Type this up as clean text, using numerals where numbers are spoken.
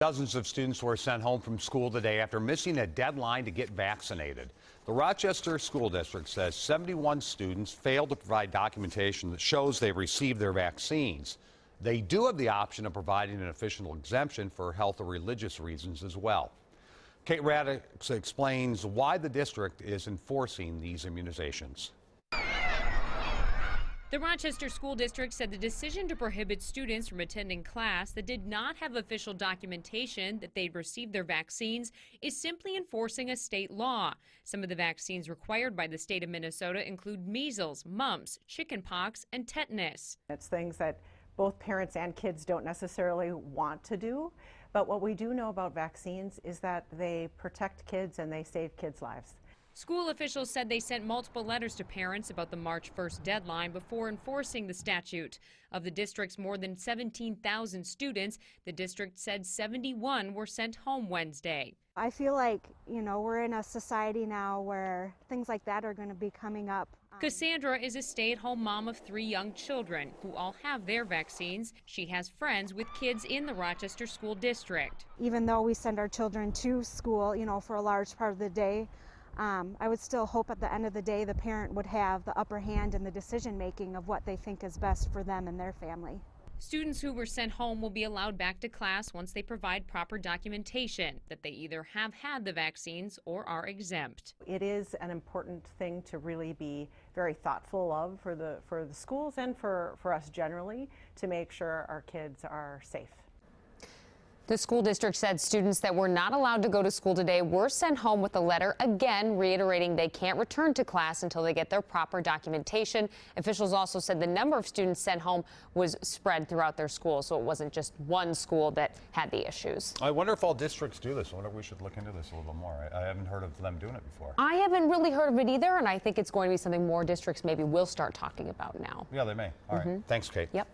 Dozens of students were sent home from school today after missing a deadline to get vaccinated. The Rochester School District says 71 students failed to provide documentation that shows they've received their vaccines. They do have the option of providing an official exemption for health or religious reasons as well. Kate Raddatz explains why the district is enforcing these immunizations. The Rochester School District said the decision to prohibit students from attending class that did not have official documentation that they'd received their vaccines is simply enforcing a state law. Some of the vaccines required by the state of Minnesota include measles, mumps, chickenpox, and tetanus. It's things that both parents and kids don't necessarily want to do, but what we do know about vaccines is that they protect kids and they save kids' lives. School officials said they sent multiple letters to parents about the March 1st deadline before enforcing the statute. Of the district's more than 17,000 students, the district said 71 were sent home Wednesday. I feel like, we're in a society now where things like that are going to be coming up. Cassandra is a stay-at-home mom of 3 young children who all have their vaccines. She has friends with kids in the Rochester School District. Even though we send our children to school, for a large part of the day, I would still hope at the end of the day the parent would have the upper hand in the decision making of what they think is best for them and their family. Students who were sent home will be allowed back to class once they provide proper documentation that they either have had the vaccines or are exempt. It is an important thing to really be very thoughtful of for the schools and for us generally to make sure our kids are safe. The school district said students that were not allowed to go to school today were sent home with a letter, again reiterating they can't return to class until they get their proper documentation. Officials also said the number of students sent home was spread throughout their school, so it wasn't just one school that had the issues. I wonder if all districts do this. I wonder if we should look into this a little more. I haven't heard of them doing it before. I haven't really heard of it either, and I think it's going to be something more districts maybe will start talking about now. Yeah, they may. All right. Thanks, Kate. Yep.